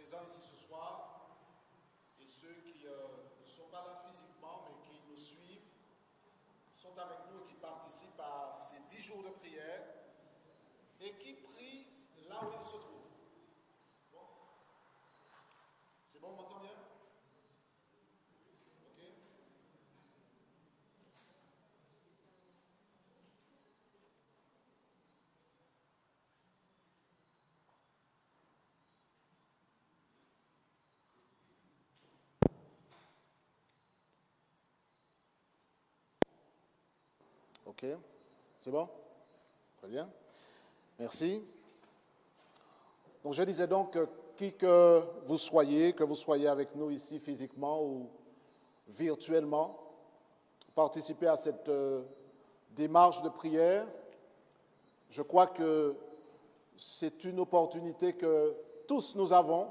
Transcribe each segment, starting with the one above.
présents ici ce soir et ceux qui ne sont pas là physiquement mais qui nous suivent, sont avec nous et qui participent à ces 10 jours de prière et qui prient là où ils se trouvent. Bon. C'est bon, on m'entend bien? Ok. Ok, c'est bon? Très bien. Merci. Donc je disais donc que qui que vous soyez avec nous ici physiquement ou virtuellement, participez à cette démarche de prière. Je crois que c'est une opportunité que tous nous avons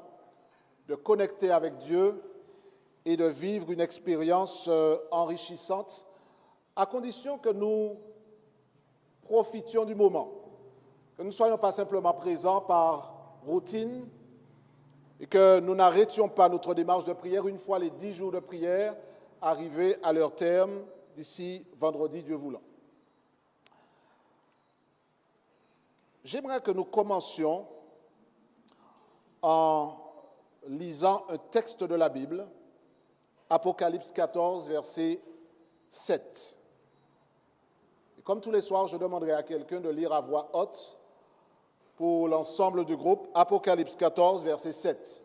de connecter avec Dieu et de vivre une expérience enrichissante, à condition que nous profitions du moment, que nous ne soyons pas simplement présents par routine et que nous n'arrêtions pas notre démarche de prière une fois les 10 jours de prière arrivés à leur terme d'ici vendredi, Dieu voulant. J'aimerais que nous commencions en lisant un texte de la Bible, Apocalypse 14, verset 7. Et comme tous les soirs, je demanderai à quelqu'un de lire à voix haute pour l'ensemble du groupe, Apocalypse 14, verset 7.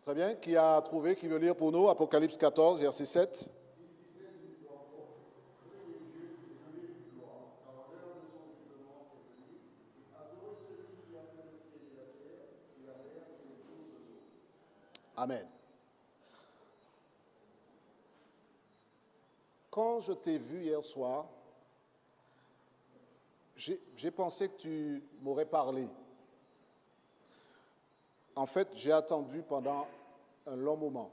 Très bien, qui a trouvé, qui veut lire pour nous, Apocalypse 14, verset 7. Amen. Quand je t'ai vu hier soir, j'ai pensé que tu m'aurais parlé. En fait, j'ai attendu pendant un long moment.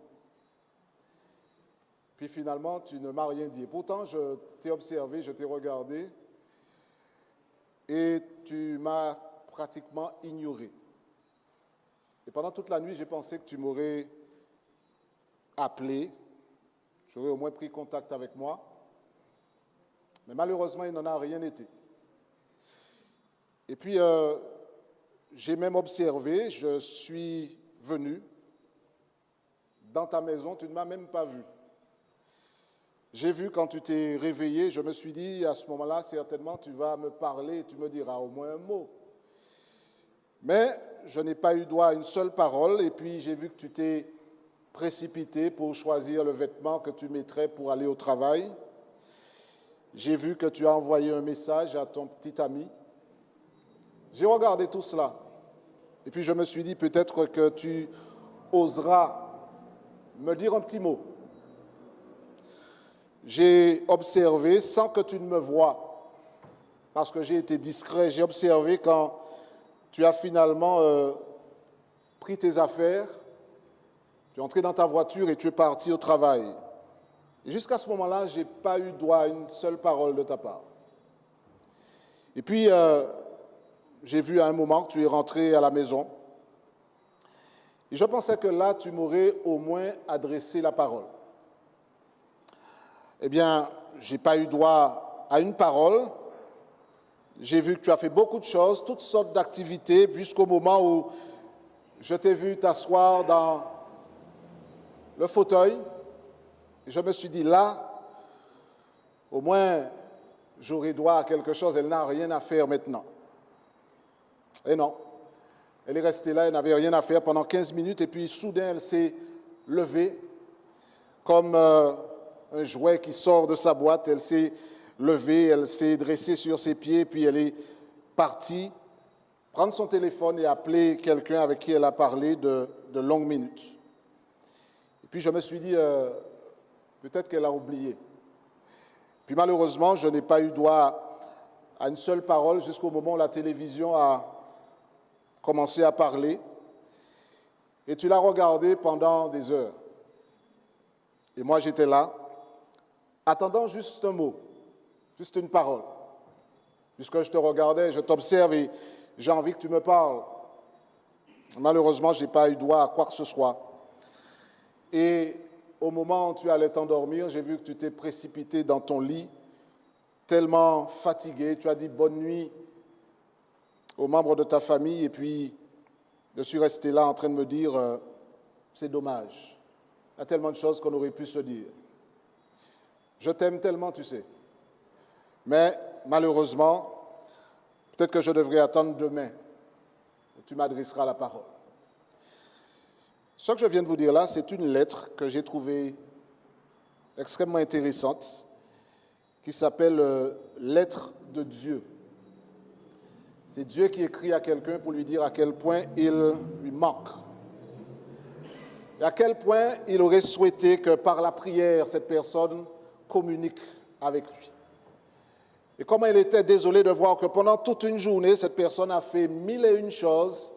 Puis finalement, tu ne m'as rien dit. Pourtant, je t'ai observé, je t'ai regardé et tu m'as pratiquement ignoré. Et pendant toute la nuit, j'ai pensé que tu m'aurais appelé, j'aurais au moins pris contact avec moi. Mais malheureusement, il n'en a rien été. Et puis, j'ai même observé, je suis venu dans ta maison, tu ne m'as même pas vu. J'ai vu quand tu t'es réveillé, je me suis dit, à ce moment-là, certainement, tu vas me parler, tu me diras au moins un mot. Mais je n'ai pas eu droit à une seule parole, et puis j'ai vu que tu t'es précipité pour choisir le vêtement que tu mettrais pour aller au travail. J'ai vu que tu as envoyé un message à ton petit ami. J'ai regardé tout cela. Et puis je me suis dit peut-être que tu oseras me dire un petit mot. J'ai observé sans que tu ne me voies, parce que j'ai été discret, j'ai observé quand tu as finalement pris tes affaires, tu es entré dans ta voiture et tu es parti au travail. Et jusqu'à ce moment-là, je n'ai pas eu droit à une seule parole de ta part. Et puis, j'ai vu à un moment que tu es rentré à la maison. Et je pensais que là, tu m'aurais au moins adressé la parole. Eh bien, je n'ai pas eu droit à une parole. J'ai vu que tu as fait beaucoup de choses, toutes sortes d'activités, jusqu'au moment où je t'ai vu t'asseoir dans le fauteuil. Et je me suis dit, là, au moins, j'aurai droit à quelque chose. Elle n'a rien à faire maintenant. Et non. Elle est restée là, elle n'avait rien à faire pendant 15 minutes. Et puis, soudain, elle s'est levée comme un jouet qui sort de sa boîte. Elle s'est levée, elle s'est dressée sur ses pieds, puis elle est partie prendre son téléphone et appeler quelqu'un avec qui elle a parlé de longues minutes. Et puis je me suis dit, peut-être qu'elle a oublié. Puis malheureusement, je n'ai pas eu droit à une seule parole jusqu'au moment où la télévision a commencé à parler. Et tu l'as regardée pendant des heures. Et moi, j'étais là, attendant juste un mot. Juste une parole. Puisque je te regardais, je t'observe et j'ai envie que tu me parles. Malheureusement, je n'ai pas eu droit à quoi que ce soit. Et au moment où tu allais t'endormir, j'ai vu que tu t'es précipité dans ton lit, tellement fatigué. Tu as dit bonne nuit aux membres de ta famille et puis je suis resté là en train de me dire c'est dommage. Il y a tellement de choses qu'on aurait pu se dire. Je t'aime tellement, tu sais. Mais malheureusement, peut-être que je devrais attendre demain où tu m'adresseras la parole. Ce que je viens de vous dire là, c'est une lettre que j'ai trouvée extrêmement intéressante qui s'appelle « Lettre de Dieu ». C'est Dieu qui écrit à quelqu'un pour lui dire à quel point il lui manque. Et à quel point il aurait souhaité que par la prière, cette personne communique avec lui. Et comment il était désolé de voir que pendant toute une journée, cette personne a fait 1001 choses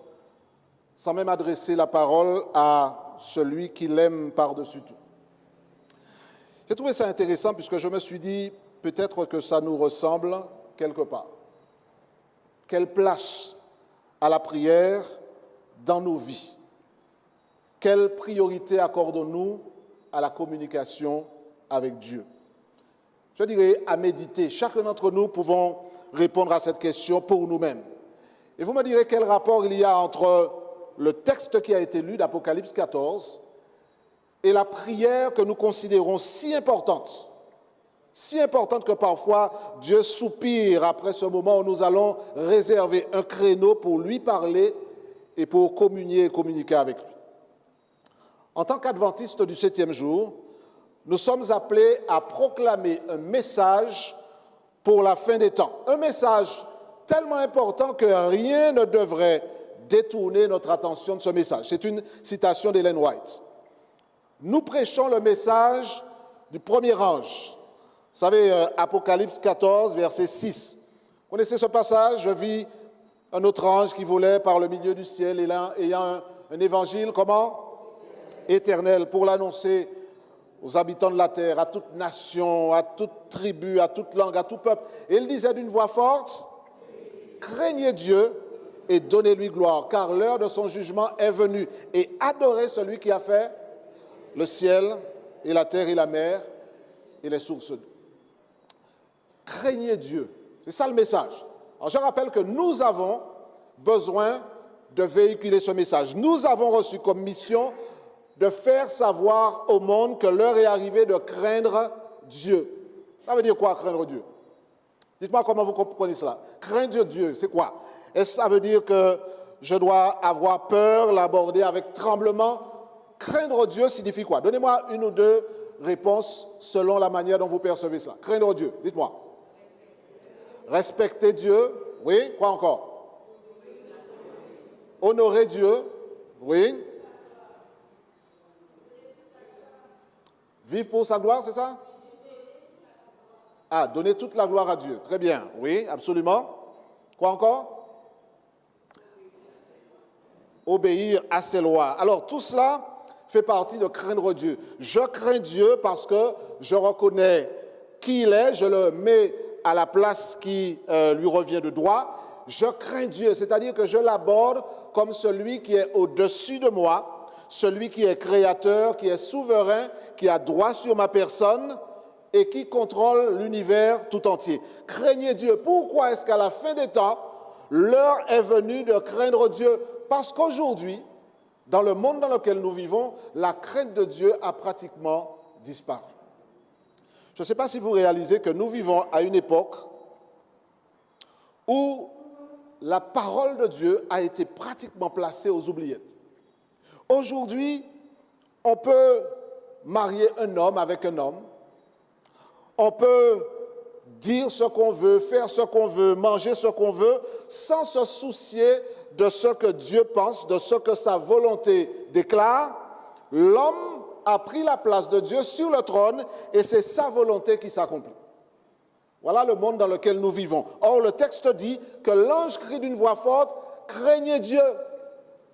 sans même adresser la parole à celui qui l'aime par-dessus tout. J'ai trouvé ça intéressant puisque je me suis dit, peut-être que ça nous ressemble quelque part. Quelle place à la prière dans nos vies? Quelle priorité accordons-nous à la communication avec Dieu? Je dirais à méditer. Chacun d'entre nous pouvons répondre à cette question pour nous-mêmes. Et vous me direz quel rapport il y a entre le texte qui a été lu d'Apocalypse 14 et la prière que nous considérons si importante que parfois Dieu soupire après ce moment où nous allons réserver un créneau pour lui parler et pour communier et communiquer avec lui. En tant qu'adventistes du 7e jour, nous sommes appelés à proclamer un message pour la fin des temps. Un message tellement important que rien ne devrait détourner notre attention de ce message. C'est une citation d'Ellen White. Nous prêchons le message du premier ange. Vous savez, Apocalypse 14, verset 6. Vous connaissez ce passage? Je vis un autre ange qui volait par le milieu du ciel, ayant un évangile, comment? Éternel, pour l'annoncer aux habitants de la terre, à toute nation, à toute tribu, à toute langue, à tout peuple. Et il disait d'une voix forte, « Craignez Dieu et donnez-lui gloire, car l'heure de son jugement est venue. Et adorez celui qui a fait le ciel et la terre et la mer et les sources d'eau. » Craignez Dieu. C'est ça le message. Alors je rappelle que nous avons besoin de véhiculer ce message. Nous avons reçu comme mission de faire savoir au monde que l'heure est arrivée de craindre Dieu. Ça veut dire quoi, craindre Dieu? Dites-moi comment vous comprenez cela. Craindre Dieu, c'est quoi? Est-ce que ça veut dire que je dois avoir peur, l'aborder avec tremblement? Craindre Dieu signifie quoi? Donnez-moi une ou deux réponses selon la manière dont vous percevez cela. Craindre Dieu, dites-moi. Respecter Dieu, oui. Quoi encore? Honorer Dieu, oui. Vivre pour sa gloire, c'est ça? Ah, donner toute la gloire à Dieu. Très bien, oui, absolument. Quoi encore? Obéir à ses lois. Alors, tout cela fait partie de craindre Dieu. Je crains Dieu parce que je reconnais qui il est, je le mets à la place qui lui revient de droit. Je crains Dieu, c'est-à-dire que je l'aborde comme celui qui est au-dessus de moi, celui qui est créateur, qui est souverain, qui a droit sur ma personne et qui contrôle l'univers tout entier. Craignez Dieu. Pourquoi est-ce qu'à la fin des temps, l'heure est venue de craindre Dieu? Parce qu'aujourd'hui, dans le monde dans lequel nous vivons, la crainte de Dieu a pratiquement disparu. Je ne sais pas si vous réalisez que nous vivons à une époque où la parole de Dieu a été pratiquement placée aux oubliettes. Aujourd'hui, on peut marier un homme avec un homme, on peut dire ce qu'on veut, faire ce qu'on veut, manger ce qu'on veut, sans se soucier de ce que Dieu pense, de ce que sa volonté déclare. L'homme a pris la place de Dieu sur le trône et c'est sa volonté qui s'accomplit. Voilà le monde dans lequel nous vivons. Or, le texte dit que l'ange crie d'une voix forte, « Craignez Dieu ».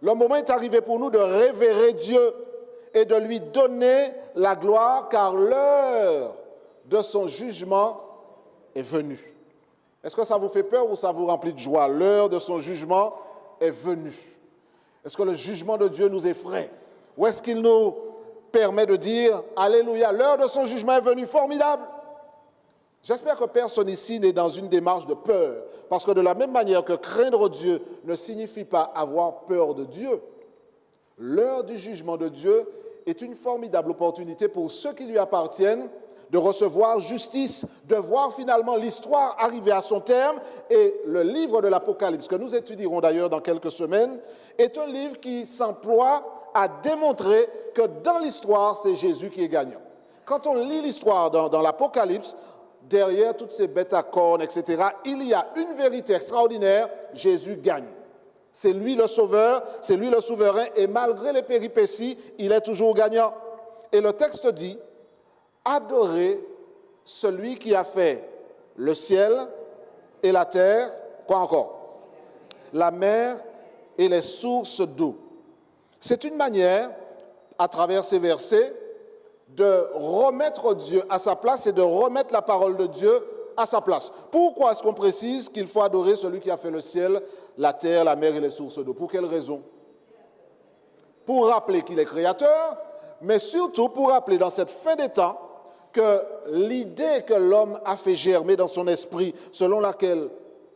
Le moment est arrivé pour nous de révérer Dieu et de lui donner la gloire, car l'heure de son jugement est venue. Est-ce que ça vous fait peur ou ça vous remplit de joie? L'heure de son jugement est venue. Est-ce que le jugement de Dieu nous effraie? Ou est-ce qu'il nous permet de dire « Alléluia, l'heure de son jugement est venue, formidable ». J'espère que personne ici n'est dans une démarche de peur, parce que de la même manière que craindre Dieu ne signifie pas avoir peur de Dieu, l'heure du jugement de Dieu est une formidable opportunité pour ceux qui lui appartiennent de recevoir justice, de voir finalement l'histoire arriver à son terme. Et le livre de l'Apocalypse, que nous étudierons d'ailleurs dans quelques semaines, est un livre qui s'emploie à démontrer que dans l'histoire, c'est Jésus qui est gagnant. Quand on lit l'histoire dans l'Apocalypse, derrière toutes ces bêtes à cornes, etc., il y a une vérité extraordinaire, Jésus gagne. C'est lui le sauveur, c'est lui le souverain, et malgré les péripéties, il est toujours gagnant. Et le texte dit, adorez celui qui a fait le ciel et la terre, quoi encore? La mer et les sources d'eau. C'est une manière, à travers ces versets, de remettre Dieu à sa place et de remettre la parole de Dieu à sa place. Pourquoi est-ce qu'on précise qu'il faut adorer celui qui a fait le ciel, la terre, la mer et les sources d'eau? Pour quelle raison? Pour rappeler qu'il est créateur, mais surtout pour rappeler dans cette fin des temps que l'idée que l'homme a fait germer dans son esprit, selon laquelle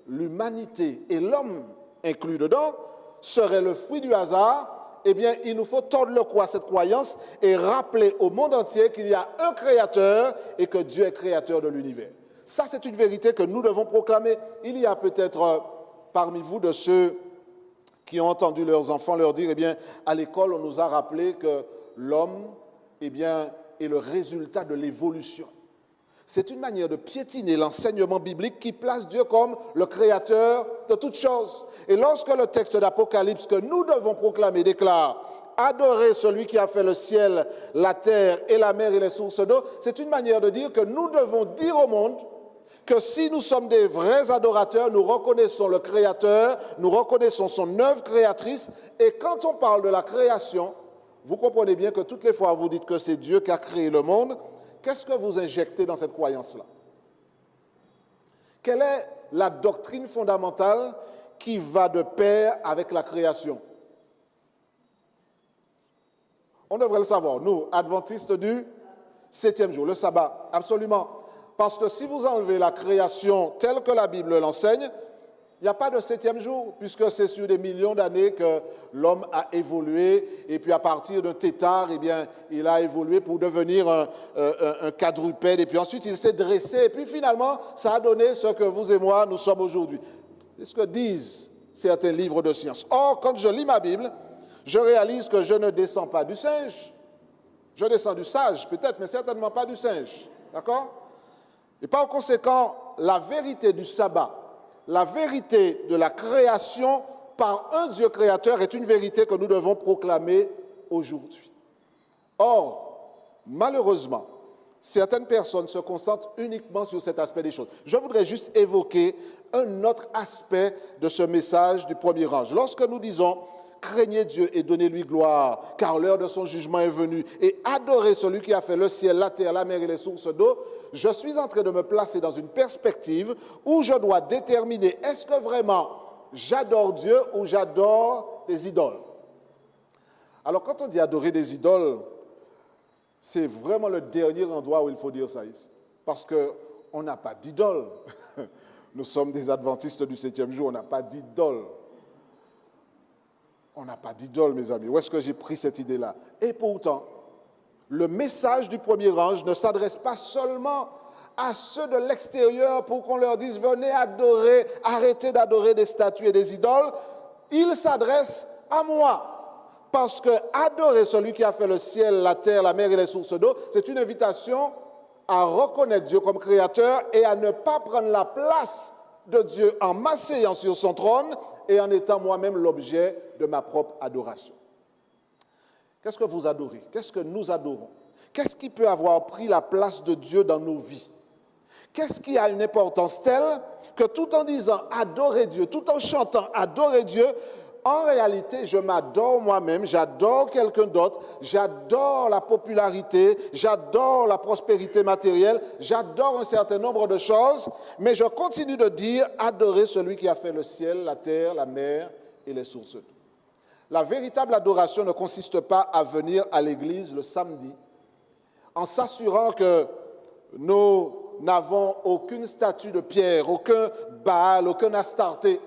l'humanité et l'homme inclus dedans, serait le fruit du hasard, eh bien, il nous faut tordre le cou à cette croyance et rappeler au monde entier qu'il y a un créateur et que Dieu est créateur de l'univers. Ça, c'est une vérité que nous devons proclamer. Il y a peut-être parmi vous de ceux qui ont entendu leurs enfants leur dire, eh bien, à l'école, on nous a rappelé que l'homme, eh bien, est le résultat de l'évolution. C'est une manière de piétiner l'enseignement biblique qui place Dieu comme le créateur de toutes choses. Et lorsque le texte d'Apocalypse que nous devons proclamer déclare « Adorez celui qui a fait le ciel, la terre et la mer et les sources d'eau », c'est une manière de dire que nous devons dire au monde que si nous sommes des vrais adorateurs, nous reconnaissons le Créateur, nous reconnaissons son œuvre créatrice. Et quand on parle de la création, vous comprenez bien que toutes les fois vous dites que c'est Dieu qui a créé le monde. Qu'est-ce que vous injectez dans cette croyance-là? Quelle est la doctrine fondamentale qui va de pair avec la création? On devrait le savoir, nous, adventistes du 7e jour, le sabbat, absolument. Parce que si vous enlevez la création telle que la Bible l'enseigne, il n'y a pas de 7e jour, puisque c'est sur des millions d'années que l'homme a évolué, et puis à partir d'un tétard, eh bien, il a évolué pour devenir un quadrupède, et puis ensuite il s'est dressé, et puis finalement, ça a donné ce que vous et moi, nous sommes aujourd'hui. C'est ce que disent certains livres de science. Or, quand je lis ma Bible, je réalise que je ne descends pas du singe. Je descends du sage, peut-être, mais certainement pas du singe. D'accord? Et par conséquent, la vérité du sabbat, la vérité de la création par un Dieu créateur est une vérité que nous devons proclamer aujourd'hui. Or, malheureusement, certaines personnes se concentrent uniquement sur cet aspect des choses. Je voudrais juste évoquer un autre aspect de ce message du premier ange. Lorsque nous disons « Craignez Dieu et donnez-lui gloire, car l'heure de son jugement est venue, et adorez celui qui a fait le ciel, la terre, la mer et les sources d'eau », je suis en train de me placer dans une perspective où je dois déterminer est-ce que vraiment j'adore Dieu ou j'adore des idoles. Alors quand on dit adorer des idoles, c'est vraiment le dernier endroit où il faut dire ça ici. Parce qu'on n'a pas d'idole. Nous sommes des adventistes du 7e jour, on n'a pas d'idole. On n'a pas d'idole, mes amis. Où est-ce que j'ai pris cette idée-là? Et pourtant, le message du premier ange ne s'adresse pas seulement à ceux de l'extérieur pour qu'on leur dise « Venez adorer, arrêtez d'adorer des statues et des idoles ». Il s'adresse à moi. Parce que adorer celui qui a fait le ciel, la terre, la mer et les sources d'eau, c'est une invitation à reconnaître Dieu comme créateur et à ne pas prendre la place de Dieu en m'asseyant sur son trône et en étant moi-même l'objet de ma propre adoration. Qu'est-ce que vous adorez? Qu'est-ce que nous adorons? Qu'est-ce qui peut avoir pris la place de Dieu dans nos vies? Qu'est-ce qui a une importance telle que tout en disant « adorer Dieu », tout en chantant « adorer Dieu », en réalité, je m'adore moi-même, j'adore quelqu'un d'autre, j'adore la popularité, j'adore la prospérité matérielle, j'adore un certain nombre de choses, mais je continue de dire adorer celui qui a fait le ciel, la terre, la mer et les sources d'eau. La véritable adoration ne consiste pas à venir à l'église le samedi en s'assurant que nous n'avons aucune statue de pierre, aucun Baal, aucun Astarté,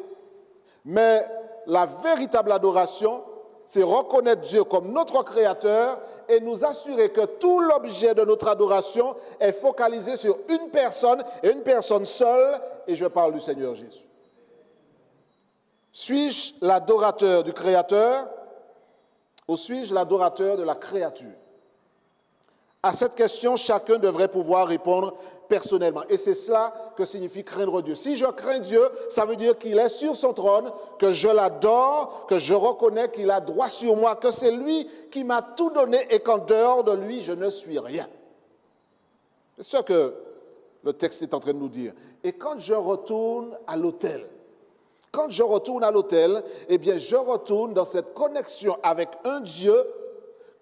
mais la véritable adoration, c'est reconnaître Dieu comme notre Créateur et nous assurer que tout l'objet de notre adoration est focalisé sur une personne et une personne seule, et je parle du Seigneur Jésus. Suis-je l'adorateur du Créateur ou suis-je l'adorateur de la créature? À cette question, chacun devrait pouvoir répondre personnellement. Et c'est cela que signifie craindre Dieu. Si je crains Dieu, ça veut dire qu'il est sur son trône, que je l'adore, que je reconnais qu'il a droit sur moi, que c'est lui qui m'a tout donné et qu'en dehors de lui, je ne suis rien. C'est ce que le texte est en train de nous dire. Et quand je retourne à l'autel, eh bien, je retourne dans cette connexion avec un Dieu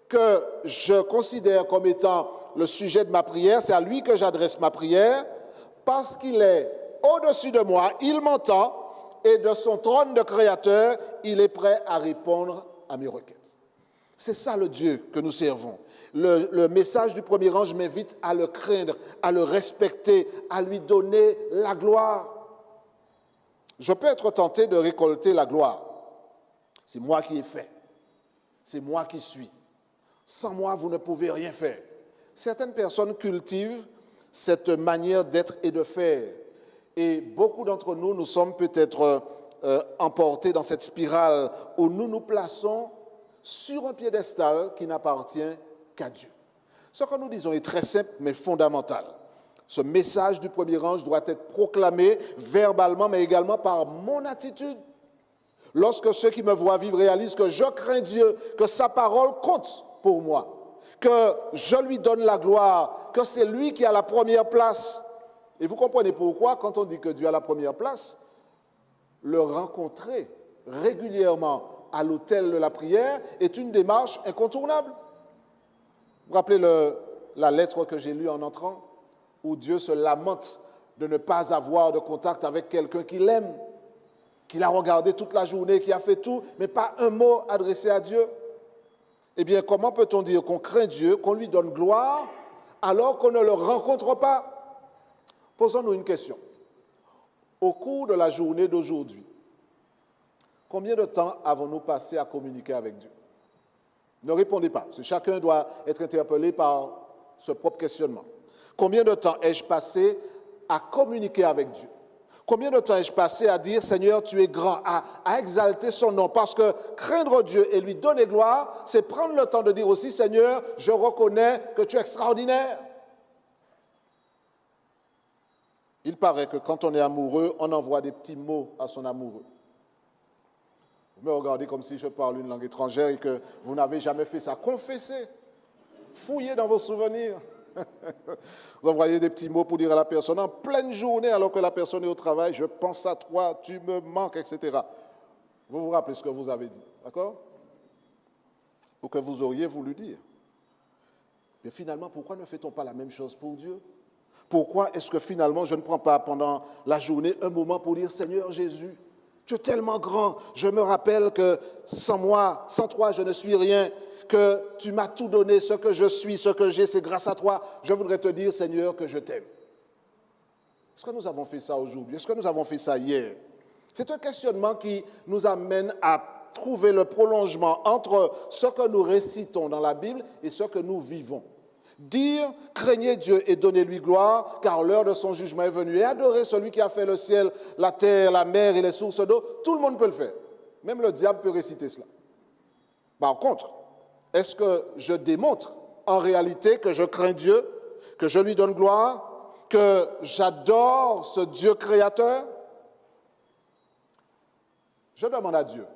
que je considère comme étant le sujet de ma prière, c'est à lui que j'adresse ma prière, parce qu'il est au-dessus de moi, il m'entend, et de son trône de créateur, il est prêt à répondre à mes requêtes. C'est ça le Dieu que nous servons. Le message du premier ange m'invite à le craindre, à le respecter, à lui donner la gloire. Je peux être tenté de récolter la gloire. C'est moi qui ai fait. C'est moi qui suis. Sans moi, vous ne pouvez rien faire. Certaines personnes cultivent cette manière d'être et de faire. Et beaucoup d'entre nous, nous sommes peut-être emportés dans cette spirale où nous nous plaçons sur un piédestal qui n'appartient qu'à Dieu. Ce que nous disons est très simple, mais fondamental. Ce message du premier ange doit être proclamé verbalement, mais également par mon attitude. Lorsque ceux qui me voient vivre réalisent que je crains Dieu, que sa parole compte pour moi, que je lui donne la gloire, que c'est lui qui a la première place. Et vous comprenez pourquoi, quand on dit que Dieu a la première place, le rencontrer régulièrement à l'autel de la prière est une démarche incontournable. Vous vous rappelez la lettre que j'ai lue en entrant, où Dieu se lamente de ne pas avoir de contact avec quelqu'un qu'il aime, qu'il a regardé toute la journée, qui a fait tout, mais pas un mot adressé à Dieu. Eh bien, comment peut-on dire qu'on craint Dieu, qu'on lui donne gloire, alors qu'on ne le rencontre pas? Posons-nous une question. Au cours de la journée d'aujourd'hui, combien de temps avons-nous passé à communiquer avec Dieu? Ne répondez pas, parce que chacun doit être interpellé par ce propre questionnement. Combien de temps ai-je passé à communiquer avec Dieu? Combien de temps ai-je passé à dire « Seigneur, tu es grand », à exalter son nom? Parce que craindre Dieu et lui donner gloire, c'est prendre le temps de dire aussi « Seigneur, je reconnais que tu es extraordinaire ». Il paraît que quand on est amoureux, on envoie des petits mots à son amoureux. Vous me regardez comme si je parle une langue étrangère et que vous n'avez jamais fait ça. Confessez, fouillez dans vos souvenirs. Vous envoyez des petits mots pour dire à la personne en pleine journée, alors que la personne est au travail, je pense à toi, tu me manques, etc. Vous vous rappelez ce que vous avez dit, d'accord? Ou que vous auriez voulu dire. Mais finalement, pourquoi ne fait-on pas la même chose pour Dieu? Pourquoi est-ce que finalement, je ne prends pas pendant la journée un moment pour dire « Seigneur Jésus, tu es tellement grand, je me rappelle que sans moi, sans toi, je ne suis rien. » que tu m'as tout donné, ce que je suis, ce que j'ai, c'est grâce à toi. Je voudrais te dire, Seigneur, que je t'aime. Est-ce que nous avons fait ça aujourd'hui? Est-ce que nous avons fait ça hier? C'est un questionnement qui nous amène à trouver le prolongement entre ce que nous récitons dans la Bible et ce que nous vivons. Dire, craignez Dieu et donnez-lui gloire, car l'heure de son jugement est venue. Et adorer celui qui a fait le ciel, la terre, la mer et les sources d'eau, tout le monde peut le faire. Même le diable peut réciter cela. Par contre, est-ce que je démontre en réalité que je crains Dieu, que je lui donne gloire, que j'adore ce Dieu créateur? Je demande à Dieu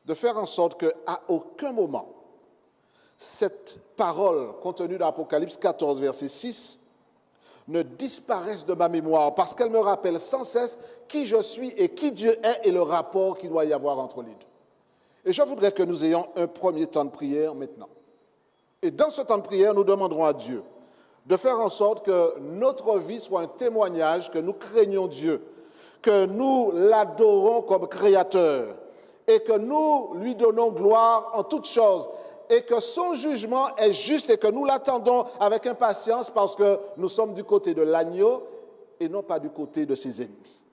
de faire en sorte qu'à aucun moment, cette parole contenue dans Apocalypse 14, verset 6, ne disparaisse de ma mémoire, parce qu'elle me rappelle sans cesse qui je suis et qui Dieu est et le rapport qu'il doit y avoir entre les deux. Et je voudrais que nous ayons un premier temps de prière maintenant. Et dans ce temps de prière, nous demanderons à Dieu de faire en sorte que notre vie soit un témoignage, que nous craignons Dieu, que nous l'adorons comme créateur et que nous lui donnons gloire en toutes choses et que son jugement est juste et que nous l'attendons avec impatience parce que nous sommes du côté de l'agneau et non pas du côté de ses ennemis.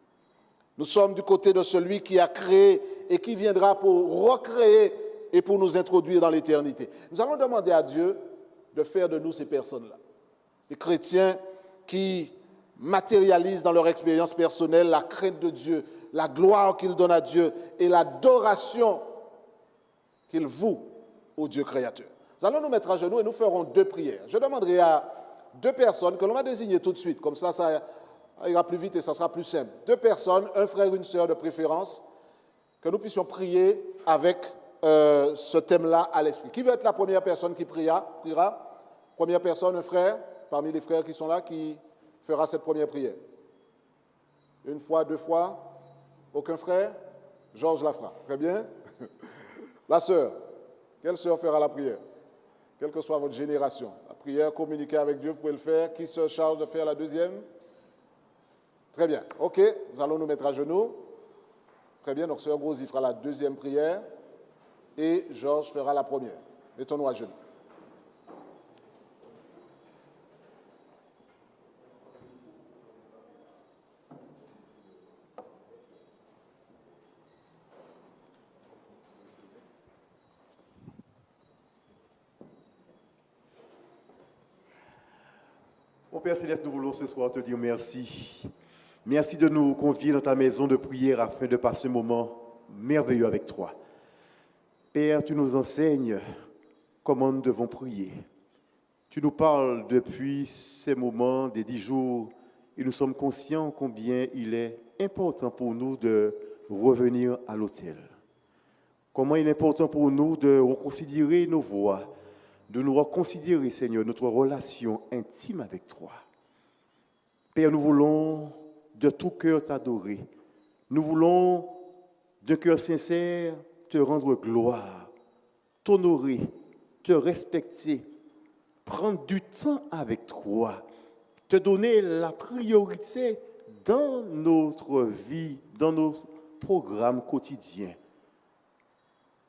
Nous sommes du côté de celui qui a créé et qui viendra pour recréer et pour nous introduire dans l'éternité. Nous allons demander à Dieu de faire de nous ces personnes-là. Les chrétiens qui matérialisent dans leur expérience personnelle la crainte de Dieu, la gloire qu'ils donnent à Dieu et l'adoration qu'ils vouent au Dieu créateur. Nous allons nous mettre à genoux et nous ferons 2 prières. Je demanderai à 2 personnes que l'on va désigner tout de suite, comme ça ira plus vite et ça sera plus simple. 2 personnes, un frère, une sœur de préférence, que nous puissions prier avec ce thème-là à l'esprit. Qui veut être la première personne qui priera? Première personne, un frère, parmi les frères qui sont là, qui fera cette première prière. 1 fois, 2 fois, aucun frère? Georges la fera. Très bien. La sœur, quelle sœur fera la prière? Quelle que soit votre génération. La prière, communiquer avec Dieu, vous pouvez le faire. Qui se charge de faire la deuxième? Très bien. OK, nous allons nous mettre à genoux. Très bien, donc sœur Grosi fera la deuxième prière et Georges fera la première. Mettons-nous à genoux. Mon Père Céleste, nous voulons ce soir te dire merci. Merci de nous convier dans ta maison de prière afin de passer un moment merveilleux avec toi. Père, tu nous enseignes comment nous devons prier. Tu nous parles depuis ces moments des 10 jours et nous sommes conscients combien il est important pour nous de revenir à l'autel. Comment il est important pour nous de reconsidérer nos voies, de nous reconsidérer, Seigneur, notre relation intime avec toi. Père, nous voulons de tout cœur t'adorer. Nous voulons d'un cœur sincère te rendre gloire, t'honorer, te respecter, prendre du temps avec toi, te donner la priorité dans notre vie, dans nos programmes quotidiens.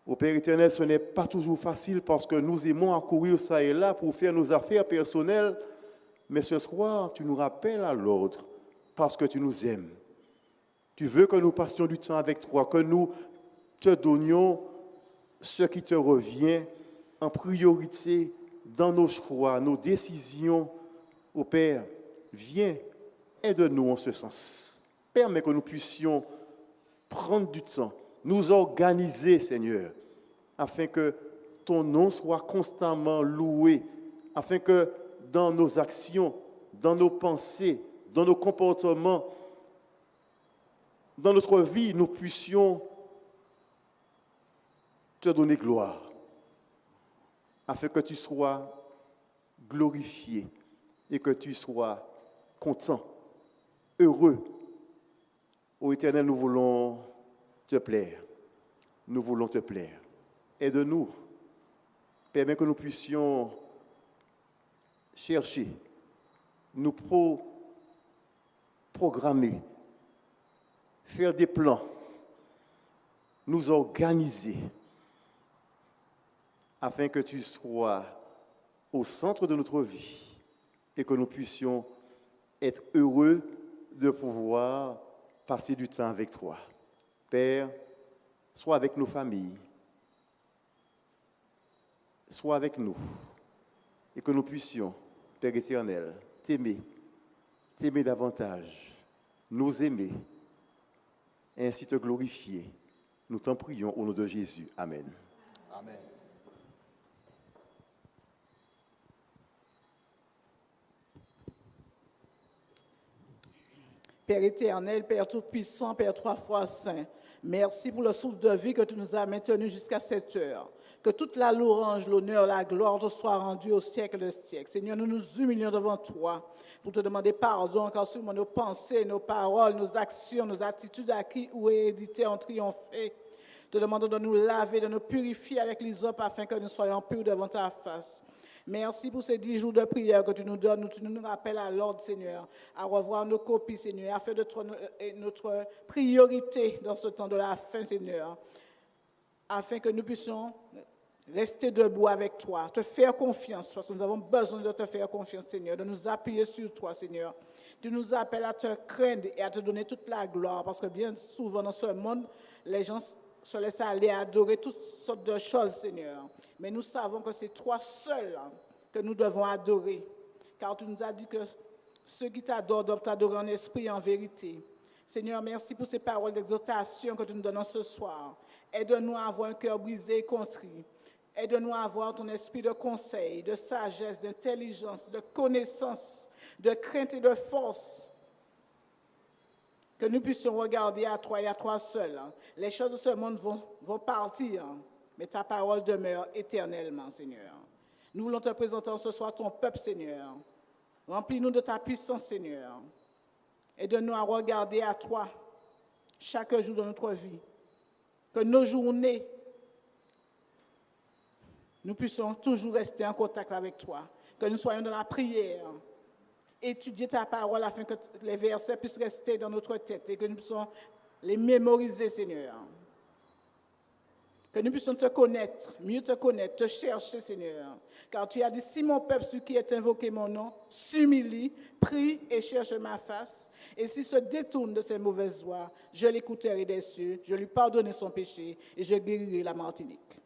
Au Père éternel, ce n'est pas toujours facile parce que nous aimons accourir ça et là pour faire nos affaires personnelles. Mais ce soir, tu nous rappelles à l'ordre parce que tu nous aimes. Tu veux que nous passions du temps avec toi, que nous te donnions ce qui te revient en priorité dans nos choix, nos décisions. Au Père, viens, aide-nous en ce sens. Permets que nous puissions prendre du temps, nous organiser, Seigneur, afin que ton nom soit constamment loué, afin que dans nos actions, dans nos pensées, dans nos comportements, dans notre vie, nous puissions te donner gloire, afin que tu sois glorifié et que tu sois content, heureux. Ô Éternel, nous voulons te plaire. Nous voulons te plaire. Aide-nous. Permets que nous puissions chercher, nous programmer, faire des plans, nous organiser, afin que tu sois au centre de notre vie et que nous puissions être heureux de pouvoir passer du temps avec toi. Père, sois avec nos familles, sois avec nous, et que nous puissions, Père éternel, t'aimer davantage, nous aimer, et ainsi te glorifier. Nous t'en prions au nom de Jésus. Amen. Amen. Père éternel, Père tout-puissant, Père 3 fois saint, merci pour le souffle de vie que tu nous as maintenu jusqu'à cette heure. Que toute la louange, l'honneur, la gloire te soient rendue au siècle des siècles. Seigneur, nous nous humilions devant toi pour te demander pardon car sur nos pensées, nos paroles, nos actions, nos attitudes acquises ou héréditées ont triomphé. Te demandons de nous laver, de nous purifier avec l'hysope afin que nous soyons purs devant ta face. Merci pour ces 10 jours de prière que tu nous donnes, où tu nous rappelles à l'ordre, Seigneur, à revoir nos copies, Seigneur, afin d'être notre priorité dans ce temps de la fin, Seigneur, afin que nous puissions rester debout avec toi, te faire confiance, parce que nous avons besoin de te faire confiance, Seigneur, de nous appuyer sur toi, Seigneur. Tu nous appelles à te craindre et à te donner toute la gloire, parce que bien souvent dans ce monde, les gens se laissent aller adorer toutes sortes de choses, Seigneur. Mais nous savons que c'est toi seul que nous devons adorer, car tu nous as dit que ceux qui t'adorent doivent t'adorer en esprit et en vérité. Seigneur, merci pour ces paroles d'exhortation que tu nous donnes ce soir. Aide-nous à avoir un cœur brisé et contrit. Aide-nous à avoir ton esprit de conseil, de sagesse, d'intelligence, de connaissance, de crainte et de force. Que nous puissions regarder à toi et à toi seul. Les choses de ce monde vont partir, mais ta parole demeure éternellement, Seigneur. Nous voulons te présenter ce soir ton peuple, Seigneur. Remplis-nous de ta puissance, Seigneur. Aide-nous à regarder à toi chaque jour de notre vie. Que nos journées, nous puissions toujours rester en contact avec toi. Que nous soyons dans la prière. Étudier ta parole afin que les versets puissent rester dans notre tête et que nous puissions les mémoriser, Seigneur. Que nous puissions te connaître, mieux te connaître, te chercher, Seigneur. Car tu as dit, si mon peuple, celui qui est invoqué mon nom, s'humilie, prie et cherche ma face, et s'il se détourne de ses mauvaises voies, je l'écouterai des cieux, je lui pardonnerai son péché et je guérirai la Martinique.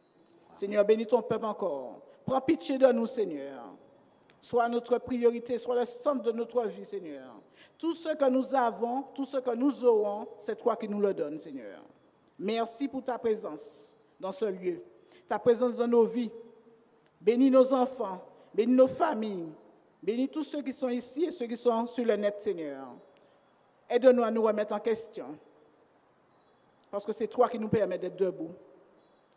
Seigneur, bénis ton peuple encore. Prends pitié de nous, Seigneur. Sois notre priorité, sois le centre de notre vie, Seigneur. Tout ce que nous avons, tout ce que nous aurons, c'est toi qui nous le donnes, Seigneur. Merci pour ta présence dans ce lieu, ta présence dans nos vies. Bénis nos enfants, bénis nos familles, bénis tous ceux qui sont ici et ceux qui sont sur le net, Seigneur. Aide-nous à nous remettre en question, parce que c'est toi qui nous permets d'être debout.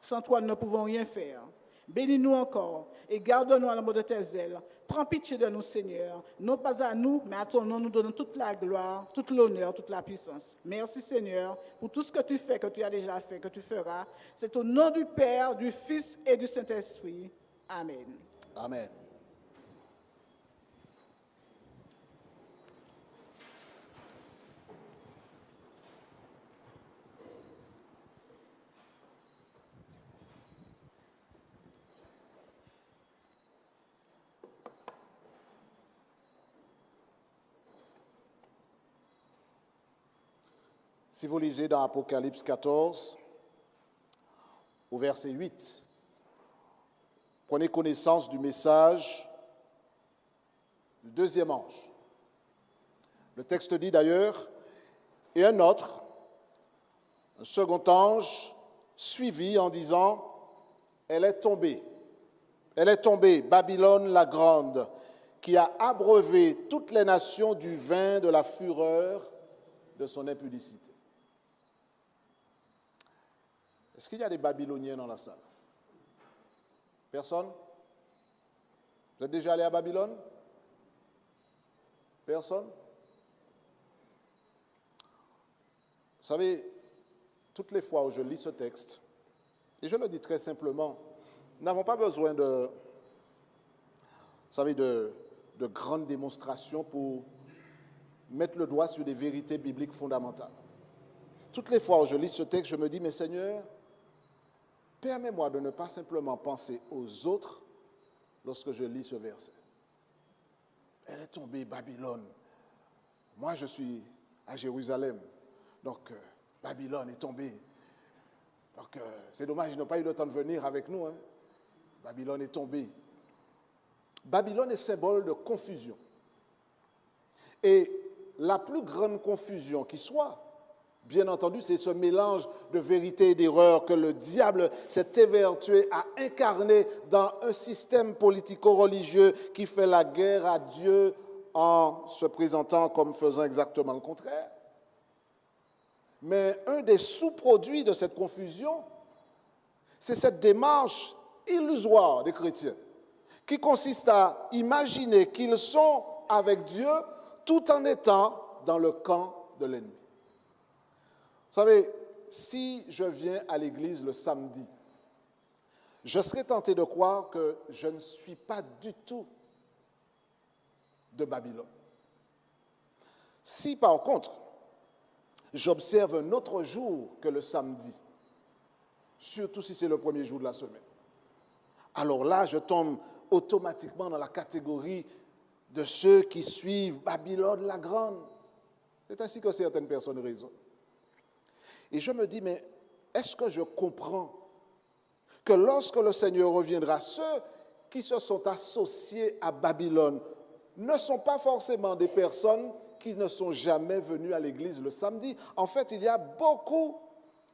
Sans toi, nous ne pouvons rien faire. Bénis-nous encore et garde-nous à l'amour de tes ailes. Prends pitié de nous, Seigneur. Non pas à nous, mais à ton nom, nous donnons toute la gloire, tout l'honneur, toute la puissance. Merci, Seigneur, pour tout ce que tu fais, que tu as déjà fait, que tu feras. C'est au nom du Père, du Fils et du Saint-Esprit. Amen. Amen. Si vous lisez dans Apocalypse 14, au verset 8, prenez connaissance du message du deuxième ange. Le texte dit d'ailleurs, « Et un autre, un second ange, suivit en disant, « Elle est tombée, Babylone la grande, qui a abreuvé toutes les nations du vin de la fureur de son impudicité. » Est-ce qu'il y a des Babyloniens dans la salle? Personne? Vous êtes déjà allé à Babylone? Personne? Vous savez, toutes les fois où je lis ce texte, et je le dis très simplement, nous n'avons pas besoin de grandes démonstrations pour mettre le doigt sur des vérités bibliques fondamentales. Toutes les fois où je lis ce texte, je me dis, mais Seigneur, permets-moi de ne pas simplement penser aux autres lorsque je lis ce verset. Elle est tombée, Babylone. Moi, je suis à Jérusalem. Donc, Babylone est tombée. Donc, c'est dommage, ils n'ont pas eu le temps de venir avec nous. Babylone est tombée. Babylone est symbole de confusion. Et la plus grande confusion qui soit, bien entendu, c'est ce mélange de vérité et d'erreur que le diable s'est évertué à incarner dans un système politico-religieux qui fait la guerre à Dieu en se présentant comme faisant exactement le contraire. Mais un des sous-produits de cette confusion, c'est cette démarche illusoire des chrétiens qui consiste à imaginer qu'ils sont avec Dieu tout en étant dans le camp de l'ennemi. Vous savez, si je viens à l'église le samedi, je serais tenté de croire que je ne suis pas du tout de Babylone. Si par contre, j'observe un autre jour que le samedi, surtout si c'est le premier jour de la semaine, alors là, je tombe automatiquement dans la catégorie de ceux qui suivent Babylone la grande. C'est ainsi que certaines personnes raisonnent. Et je me dis, mais est-ce que je comprends que lorsque le Seigneur reviendra, ceux qui se sont associés à Babylone ne sont pas forcément des personnes qui ne sont jamais venues à l'église le samedi. En fait, il y a beaucoup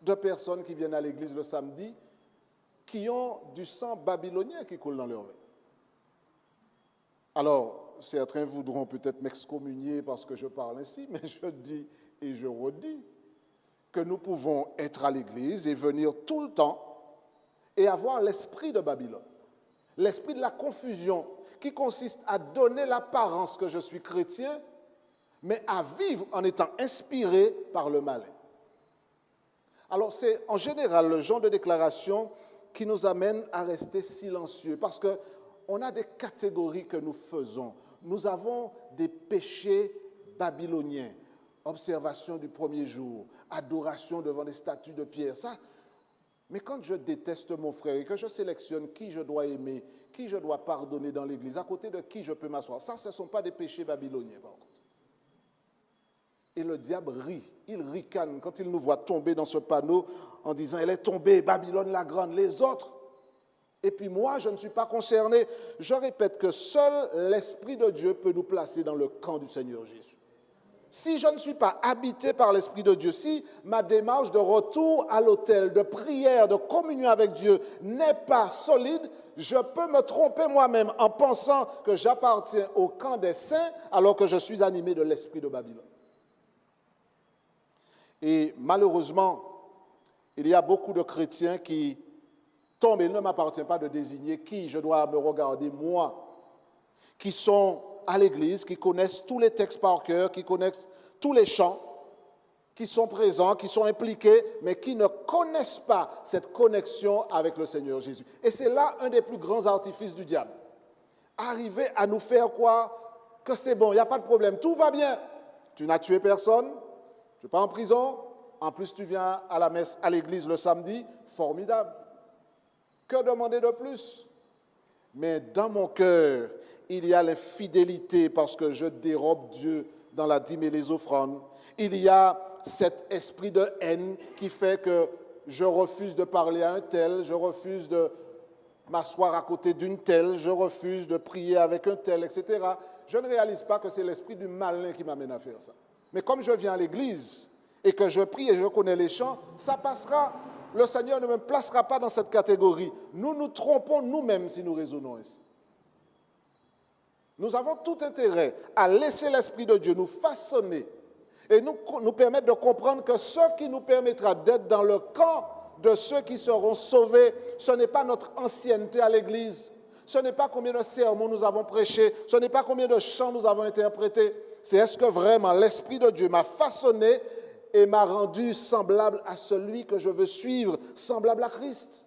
de personnes qui viennent à l'église le samedi qui ont du sang babylonien qui coule dans leur veine. Alors, certains voudront peut-être m'excommunier parce que je parle ainsi, mais je dis et je redis que nous pouvons être à l'église et venir tout le temps et avoir l'esprit de Babylone, l'esprit de la confusion qui consiste à donner l'apparence que je suis chrétien, mais à vivre en étant inspiré par le malin. Alors c'est en général le genre de déclaration qui nous amène à rester silencieux parce qu'on a des catégories que nous faisons. Nous avons des péchés babyloniens, observation du premier jour, adoration devant des statues de pierre, ça. Mais quand je déteste mon frère et que je sélectionne qui je dois aimer, qui je dois pardonner dans l'église, à côté de qui je peux m'asseoir, ça, ce ne sont pas des péchés babyloniens, par contre. Et le diable rit, il ricane quand il nous voit tomber dans ce panneau en disant « Elle est tombée, Babylone la grande, les autres ». Et puis moi, je ne suis pas concerné. Je répète que seul l'Esprit de Dieu peut nous placer dans le camp du Seigneur Jésus. Si je ne suis pas habité par l'Esprit de Dieu, si ma démarche de retour à l'autel, de prière, de communion avec Dieu n'est pas solide, je peux me tromper moi-même en pensant que j'appartiens au camp des saints alors que je suis animé de l'Esprit de Babylone. Et malheureusement, il y a beaucoup de chrétiens qui tombent, et il ne m'appartient pas de désigner qui je dois me regarder, moi, qui sont à l'église, qui connaissent tous les textes par cœur, qui connaissent tous les chants, qui sont présents, qui sont impliqués, mais qui ne connaissent pas cette connexion avec le Seigneur Jésus. Et c'est là un des plus grands artifices du diable. Arriver à nous faire quoi? Que c'est bon, il n'y a pas de problème, tout va bien. Tu n'as tué personne, tu n'es pas en prison, en plus tu viens à la messe, à l'église le samedi, formidable. Que demander de plus? Mais dans mon cœur, il y a l'infidélité parce que je dérobe Dieu dans la dîme et les offrandes. Il y a cet esprit de haine qui fait que je refuse de parler à un tel, je refuse de m'asseoir à côté d'une telle, je refuse de prier avec un tel, etc. Je ne réalise pas que c'est l'esprit du malin qui m'amène à faire ça. Mais comme je viens à l'église et que je prie et je connais les chants, ça passera. Le Seigneur ne me placera pas dans cette catégorie. Nous nous trompons nous-mêmes si nous raisonnons ainsi. Nous avons tout intérêt à laisser l'Esprit de Dieu nous façonner et nous permettre de comprendre que ce qui nous permettra d'être dans le camp de ceux qui seront sauvés, ce n'est pas notre ancienneté à l'Église, ce n'est pas combien de sermons nous avons prêchés, ce n'est pas combien de chants nous avons interprétés, c'est est-ce que vraiment l'Esprit de Dieu m'a façonné et m'a rendu semblable à celui que je veux suivre, semblable à Christ.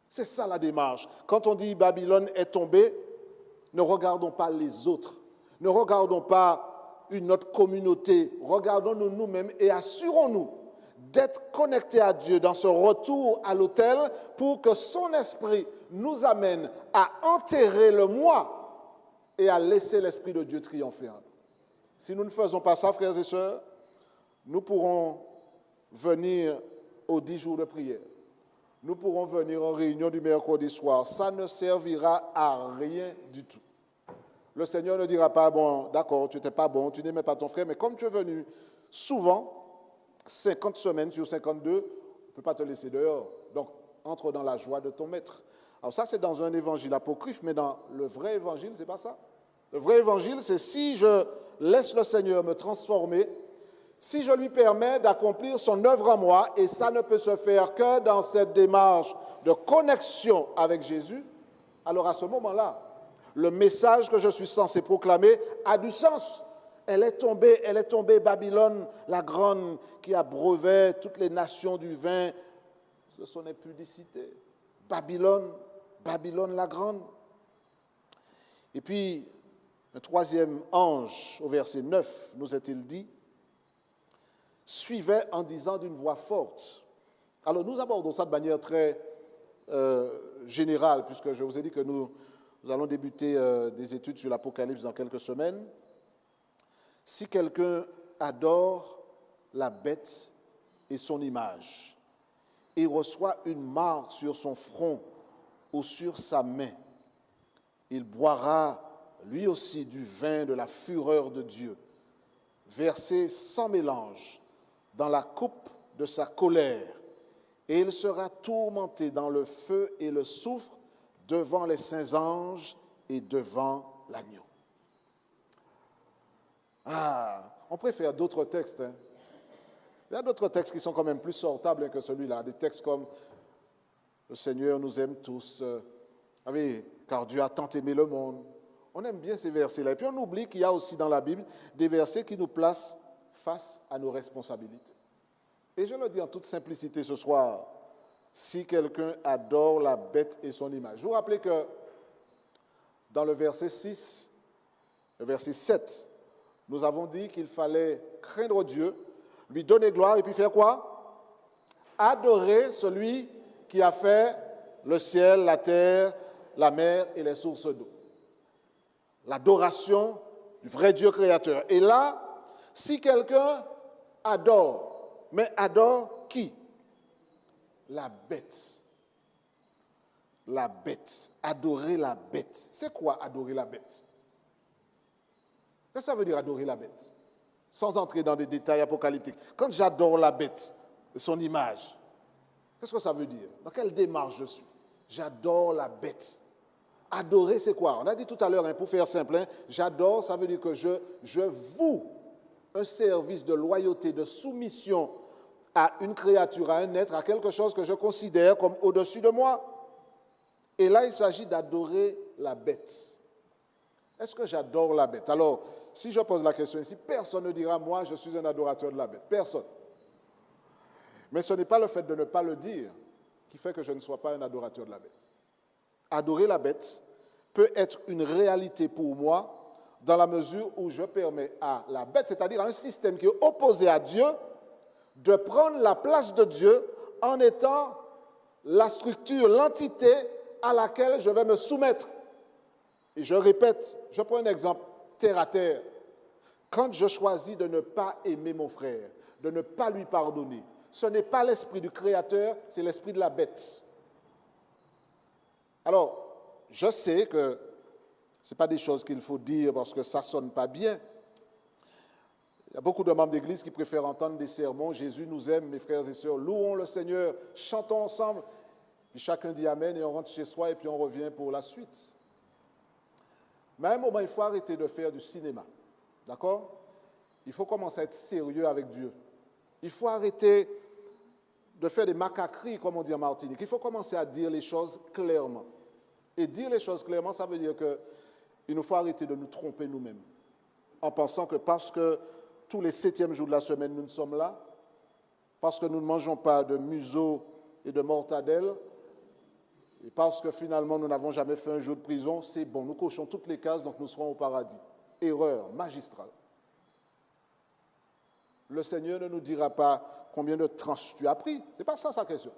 C'est ça la démarche. Quand on dit Babylone est tombée, ne regardons pas les autres, ne regardons pas une autre communauté, regardons-nous nous-mêmes et assurons-nous d'être connectés à Dieu dans ce retour à l'autel pour que son esprit nous amène à enterrer le moi et à laisser l'Esprit de Dieu triompher en nous. Si nous ne faisons pas ça, frères et sœurs, nous pourrons venir aux 10 jours de prière. Nous pourrons venir en réunion du mercredi soir. Ça ne servira à rien du tout. Le Seigneur ne dira pas, bon, d'accord, tu n'étais pas bon, tu n'aimais pas ton frère, mais comme tu es venu souvent, 50 semaines sur 52, on ne peut pas te laisser dehors. Donc, entre dans la joie de ton maître. Alors ça, c'est dans un évangile apocryphe, mais dans le vrai évangile, ce n'est pas ça. Le vrai évangile, c'est si je laisse le Seigneur me transformer, si je lui permets d'accomplir son œuvre en moi, et ça ne peut se faire que dans cette démarche de connexion avec Jésus, alors à ce moment-là, le message que je suis censé proclamer a du sens. Elle est tombée, Babylone, la grande, qui abreuvait toutes les nations du vin de son impudicité. Babylone la grande. Et puis, un troisième ange, au verset 9, nous est-il dit, suivait en disant d'une voix forte. Alors, nous abordons ça de manière très générale, puisque je vous ai dit que nous allons débuter des études sur l'Apocalypse dans quelques semaines. Si quelqu'un adore la bête et son image, et reçoit une marque sur son front ou sur sa main, il boira lui aussi du vin de la fureur de Dieu, versé sans mélange dans la coupe de sa colère, et il sera tourmenté dans le feu et le soufre devant les saints anges et devant l'agneau. On préfère d'autres textes. Il y a d'autres textes qui sont quand même plus sortables que celui-là. Des textes comme « Le Seigneur nous aime tous », car Dieu a tant aimé le monde. On aime bien ces versets-là. Et puis on oublie qu'il y a aussi dans la Bible des versets qui nous placent face à nos responsabilités. Et je le dis en toute simplicité ce soir, si quelqu'un adore la bête et son image. Vous vous rappelez que dans le verset 6, le verset 7, nous avons dit qu'il fallait craindre Dieu, lui donner gloire et puis faire quoi? Adorer celui qui a fait le ciel, la terre, la mer et les sources d'eau. L'adoration du vrai Dieu créateur. Et là, si quelqu'un adore, mais adore qui? La bête. La bête. Adorer la bête. C'est quoi adorer la bête? Qu'est-ce que ça veut dire adorer la bête? Sans entrer dans des détails apocalyptiques. Quand j'adore la bête, son image, qu'est-ce que ça veut dire? Dans quelle démarche je suis? J'adore la bête. Adorer, c'est quoi? On a dit tout à l'heure, pour faire simple, j'adore, ça veut dire que je voue un service de loyauté, de soumission à une créature, à un être, à quelque chose que je considère comme au-dessus de moi. Et là, il s'agit d'adorer la bête. Est-ce que j'adore la bête? Alors, si je pose la question ici, personne ne dira, moi, je suis un adorateur de la bête. Personne. Mais ce n'est pas le fait de ne pas le dire qui fait que je ne sois pas un adorateur de la bête. Adorer la bête peut être une réalité pour moi dans la mesure où je permets à la bête, c'est-à-dire à un système qui est opposé à Dieu, de prendre la place de Dieu en étant la structure, l'entité à laquelle je vais me soumettre. Et je répète, je prends un exemple terre à terre. Quand je choisis de ne pas aimer mon frère, de ne pas lui pardonner, ce n'est pas l'esprit du Créateur, c'est l'esprit de la bête. Alors, je sais que ce n'est pas des choses qu'il faut dire parce que ça ne sonne pas bien. Il y a beaucoup de membres d'église qui préfèrent entendre des sermons. Jésus nous aime, mes frères et sœurs. Louons le Seigneur, chantons ensemble. Puis chacun dit Amen et on rentre chez soi et puis on revient pour la suite. Mais à un moment, il faut arrêter de faire du cinéma. D'accord? Il faut commencer à être sérieux avec Dieu. Il faut arrêter de faire des macaqueries, comme on dit en Martinique. Il faut commencer à dire les choses clairement. Et dire les choses clairement, ça veut dire qu'il nous faut arrêter de nous tromper nous-mêmes. En pensant que parce que tous les 7e jours de la semaine, nous sommes là, parce que nous ne mangeons pas de museau et de mortadelle, et parce que finalement nous n'avons jamais fait un jour de prison, c'est bon, nous cochons toutes les cases, donc nous serons au paradis. Erreur magistrale. Le Seigneur ne nous dira pas combien de tranches tu as pris. Ce n'est pas ça sa question.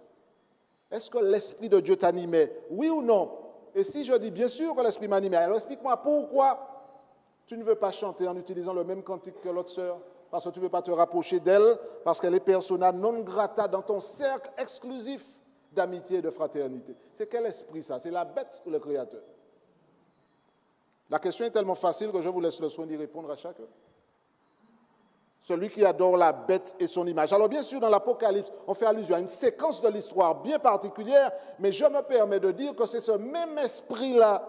Est-ce que l'Esprit de Dieu t'animait? Oui ou non? Et si je dis bien sûr que l'Esprit m'animait, alors explique-moi pourquoi tu ne veux pas chanter en utilisant le même cantique que l'autre sœur, parce que tu ne veux pas te rapprocher d'elle, parce qu'elle est persona non grata dans ton cercle exclusif d'amitié et de fraternité. C'est quel esprit ça? C'est la bête ou le Créateur? La question est tellement facile que je vous laisse le soin d'y répondre à chacun. Celui qui adore la bête et son image. Alors bien sûr, dans l'Apocalypse, on fait allusion à une séquence de l'histoire bien particulière, mais je me permets de dire que c'est ce même esprit-là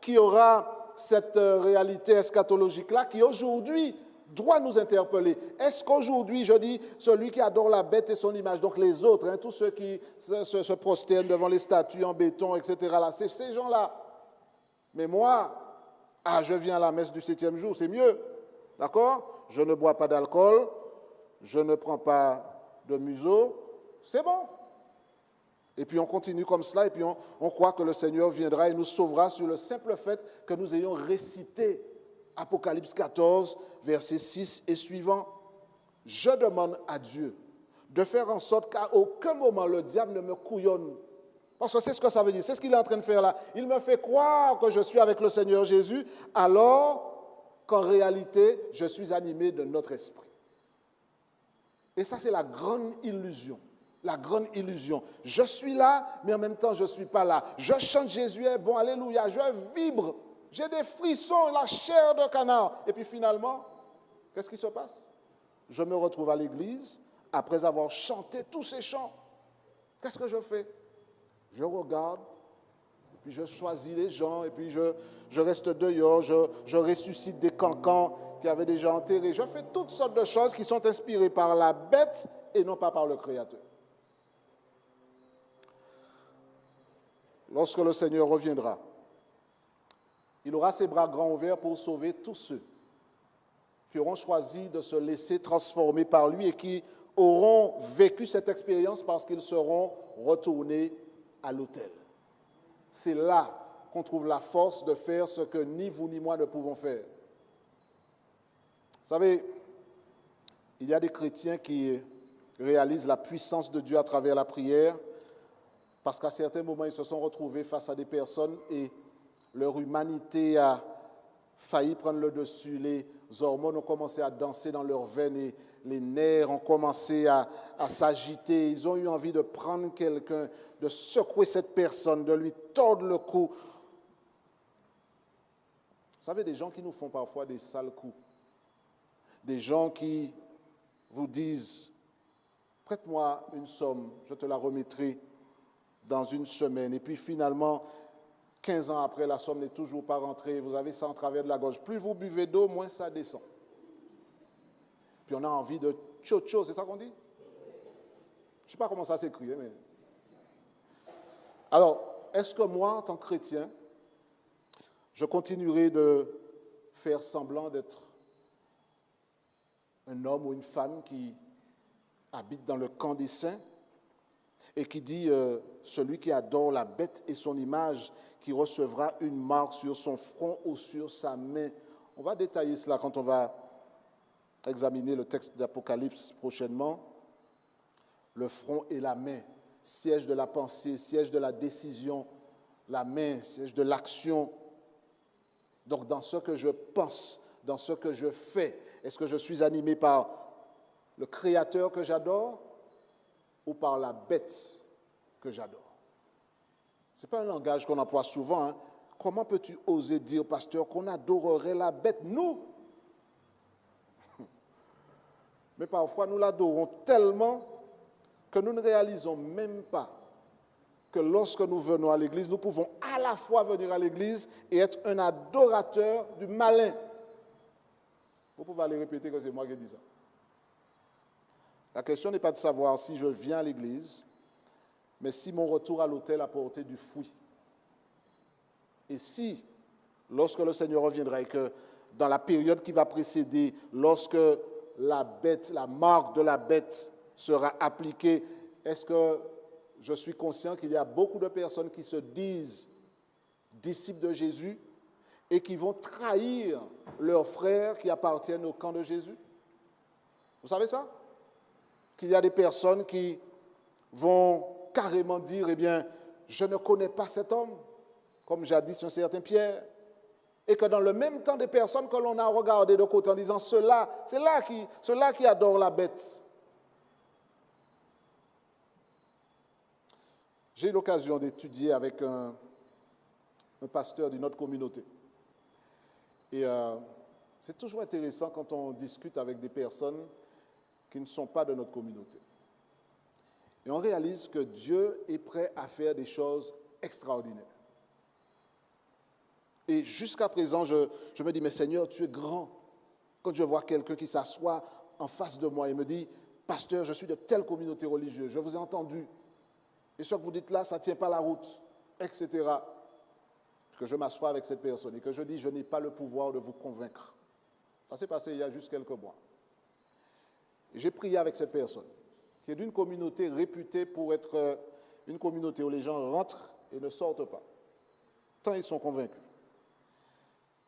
qui aura cette réalité eschatologique-là qui aujourd'hui doit nous interpeller. Est-ce qu'aujourd'hui, je dis, celui qui adore la bête et son image, donc les autres, tous ceux qui se prosternent devant les statues en béton, etc., là, c'est ces gens-là. Mais moi, je viens à la messe du 7e jour, c'est mieux. D'accord? Je ne bois pas d'alcool, je ne prends pas de museau, c'est bon. Et puis on continue comme cela, et puis on croit que le Seigneur viendra et nous sauvera sur le simple fait que nous ayons récité Apocalypse 14, versets 6 et suivants. Je demande à Dieu de faire en sorte qu'à aucun moment le diable ne me couillonne. Parce que c'est ce que ça veut dire, c'est ce qu'il est en train de faire là. Il me fait croire que je suis avec le Seigneur Jésus, alors qu'en réalité, je suis animé de notre esprit. Et ça, c'est la grande illusion. La grande illusion. Je suis là, mais en même temps, je ne suis pas là. Je chante Jésus est bon, alléluia, je vibre. J'ai des frissons, la chair de canard. Et puis finalement, qu'est-ce qui se passe? Je me retrouve à l'église, après avoir chanté tous ces chants. Qu'est-ce que je fais? Je regarde, et puis je choisis les gens, et puis je reste dehors, je ressuscite des cancans qui avaient déjà enterrés. Je fais toutes sortes de choses qui sont inspirées par la bête et non pas par le Créateur. Lorsque le Seigneur reviendra, il aura ses bras grands ouverts pour sauver tous ceux qui auront choisi de se laisser transformer par lui et qui auront vécu cette expérience parce qu'ils seront retournés à l'autel. C'est là qu'on trouve la force de faire ce que ni vous ni moi ne pouvons faire. Vous savez, il y a des chrétiens qui réalisent la puissance de Dieu à travers la prière parce qu'à certains moments, ils se sont retrouvés face à des personnes et leur humanité a failli prendre le dessus. Les hormones ont commencé à danser dans leurs veines et les nerfs ont commencé à s'agiter. Ils ont eu envie de prendre quelqu'un, de secouer cette personne, de lui tordre le cou. Vous savez, des gens qui nous font parfois des sales coups. Des gens qui vous disent, prête-moi une somme, je te la remettrai dans une semaine. Et puis finalement, 15 ans après, la somme n'est toujours pas rentrée. Vous avez ça en travers de la gorge. Plus vous buvez d'eau, moins ça descend. Puis on a envie de tcho-tcho, c'est ça qu'on dit? Je ne sais pas comment ça s'écrit, mais... Alors, est-ce que moi, en tant que chrétien, je continuerai de faire semblant d'être un homme ou une femme qui habite dans le camp des saints et qui dit celui qui adore la bête et son image, qui recevra une marque sur son front ou sur sa main. On va détailler cela quand on va examiner le texte d'Apocalypse prochainement. Le front et la main, siège de la pensée, siège de la décision, la main, siège de l'action. Donc dans ce que je pense, dans ce que je fais, est-ce que je suis animé par le Créateur que j'adore ou par la bête que j'adore? Ce n'est pas un langage qu'on emploie souvent. Hein. Comment peux-tu oser dire, pasteur, qu'on adorerait la bête? Nous! Mais parfois, nous l'adorons tellement que nous ne réalisons même pas que lorsque nous venons à l'église, nous pouvons à la fois venir à l'église et être un adorateur du malin. Vous pouvez aller répéter que c'est moi qui ai dit ça. La question n'est pas de savoir si je viens à l'église, mais si mon retour à l'autel a porté du fruit. Et si, lorsque le Seigneur reviendra et que dans la période qui va précéder, lorsque la bête, la marque de la bête sera appliquée, est-ce que je suis conscient qu'il y a beaucoup de personnes qui se disent disciples de Jésus et qui vont trahir leurs frères qui appartiennent au camp de Jésus? Vous savez ça? Qu'il y a des personnes qui vont carrément dire, eh bien, je ne connais pas cet homme, comme jadis un certain Pierre, et que dans le même temps, des personnes que l'on a regardées de côté en disant, ceux-là qui adorent la bête. J'ai eu l'occasion d'étudier avec un pasteur d'une autre communauté. Et c'est toujours intéressant quand on discute avec des personnes qui ne sont pas de notre communauté. Et on réalise que Dieu est prêt à faire des choses extraordinaires. Et jusqu'à présent, je me dis, mais Seigneur, tu es grand. Quand je vois quelqu'un qui s'assoit en face de moi et me dit, pasteur, je suis de telle communauté religieuse, je vous ai entendu. Et ce que vous dites là, ça ne tient pas la route, etc. Que je m'assois avec cette personne et que je dis, je n'ai pas le pouvoir de vous convaincre. Ça s'est passé il y a juste quelques mois. Et j'ai prié avec cette personne, qui est d'une communauté réputée pour être une communauté où les gens rentrent et ne sortent pas, tant ils sont convaincus.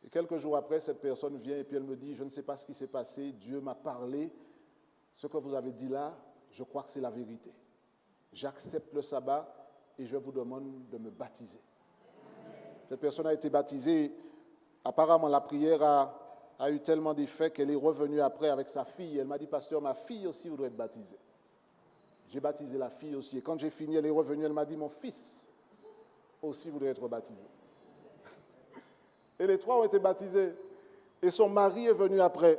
Et quelques jours après, cette personne vient et puis elle me dit, je ne sais pas ce qui s'est passé, Dieu m'a parlé, ce que vous avez dit là, je crois que c'est la vérité. J'accepte le sabbat et je vous demande de me baptiser. Cette personne a été baptisée. Apparemment, la prière a eu tellement d'effet qu'elle est revenue après avec sa fille. Elle m'a dit, pasteur, ma fille aussi voudrait être baptisée. J'ai baptisé la fille aussi. Et quand j'ai fini, elle est revenue, elle m'a dit, mon fils aussi voudrait être baptisé. Et les trois ont été baptisés. Et son mari est venu après.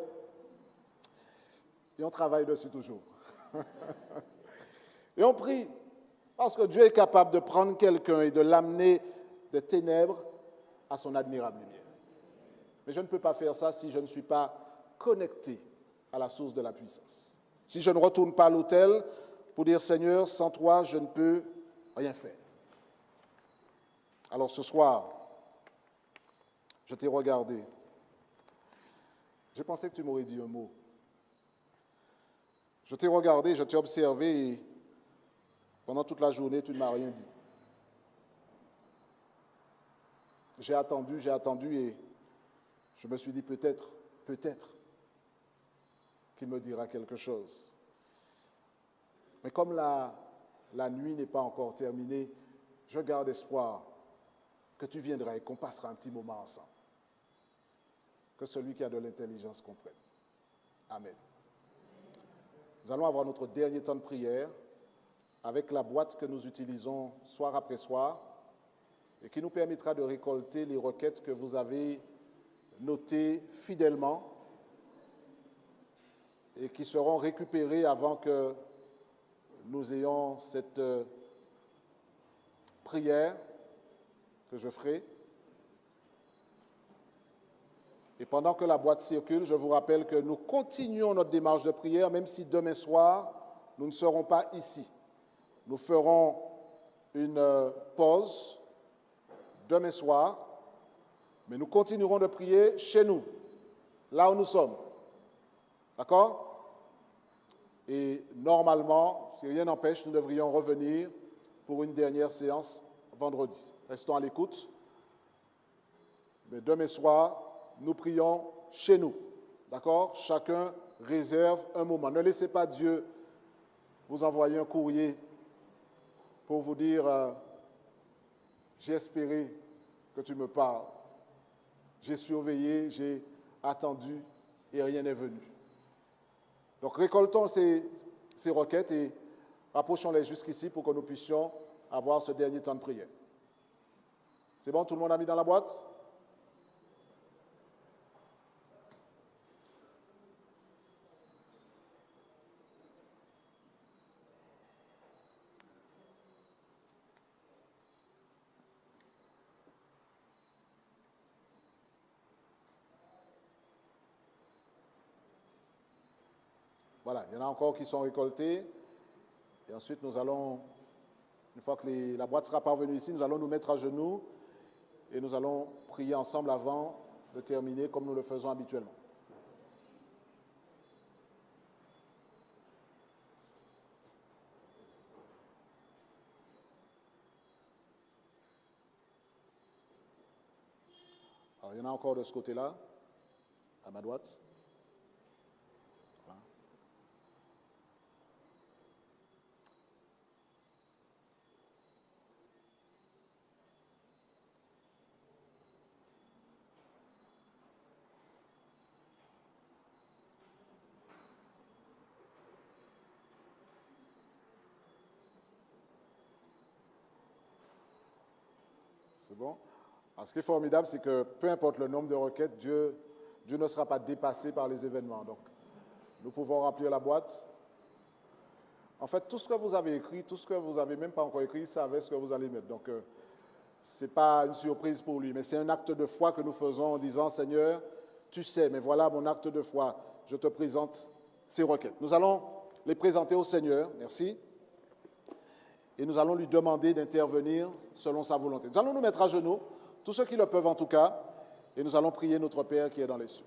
Et on travaille dessus toujours. Et on prie. Parce que Dieu est capable de prendre quelqu'un et de l'amener des ténèbres à son admirable lumière. Mais je ne peux pas faire ça si je ne suis pas connecté à la source de la puissance. Si je ne retourne pas à l'autel pour dire, Seigneur, sans toi, je ne peux rien faire. Alors ce soir, je t'ai regardé. J'ai pensé que tu m'aurais dit un mot. Je t'ai regardé, je t'ai observé et pendant toute la journée, tu ne m'as rien dit. J'ai attendu et je me suis dit peut-être qu'il me dira quelque chose. Mais comme la nuit n'est pas encore terminée, je garde espoir que tu viendras et qu'on passera un petit moment ensemble. Que celui qui a de l'intelligence comprenne. Amen. Nous allons avoir notre dernier temps de prière avec la boîte que nous utilisons soir après soir et qui nous permettra de récolter les requêtes que vous avez notées fidèlement et qui seront récupérées avant que nous ayons cette prière que je ferai. Et pendant que la boîte circule, je vous rappelle que nous continuons notre démarche de prière, même si demain soir, nous ne serons pas ici. Nous ferons une pause demain soir, mais nous continuerons de prier chez nous, là où nous sommes. D'accord? Et normalement, si rien n'empêche, nous devrions revenir pour une dernière séance vendredi. Restons à l'écoute. Mais demain soir, nous prions chez nous. D'accord? Chacun réserve un moment. Ne laissez pas Dieu vous envoyer un courrier pour vous dire j'ai espéré que tu me parles. J'ai surveillé, j'ai attendu et rien n'est venu. Donc récoltons ces requêtes et rapprochons-les jusqu'ici pour que nous puissions avoir ce dernier temps de prière. C'est bon, tout le monde a mis dans la boîte? Voilà, il y en a encore qui sont récoltés. Et ensuite, nous allons, une fois que la boîte sera parvenue ici, nous allons nous mettre à genoux et nous allons prier ensemble avant de terminer comme nous le faisons habituellement. Alors, il y en a encore de ce côté-là, à ma droite. C'est bon? Alors, ce qui est formidable, c'est que peu importe le nombre de requêtes, Dieu ne sera pas dépassé par les événements. Donc, nous pouvons remplir la boîte. En fait, tout ce que vous avez écrit, tout ce que vous n'avez même pas encore écrit, il savait ce que vous allez mettre. Donc, ce n'est pas une surprise pour lui, mais c'est un acte de foi que nous faisons en disant, Seigneur, tu sais, mais voilà mon acte de foi. Je te présente ces requêtes. Nous allons les présenter au Seigneur. Merci. Et nous allons lui demander d'intervenir selon sa volonté. Nous allons nous mettre à genoux, tous ceux qui le peuvent en tout cas, et nous allons prier notre Père qui est dans les cieux.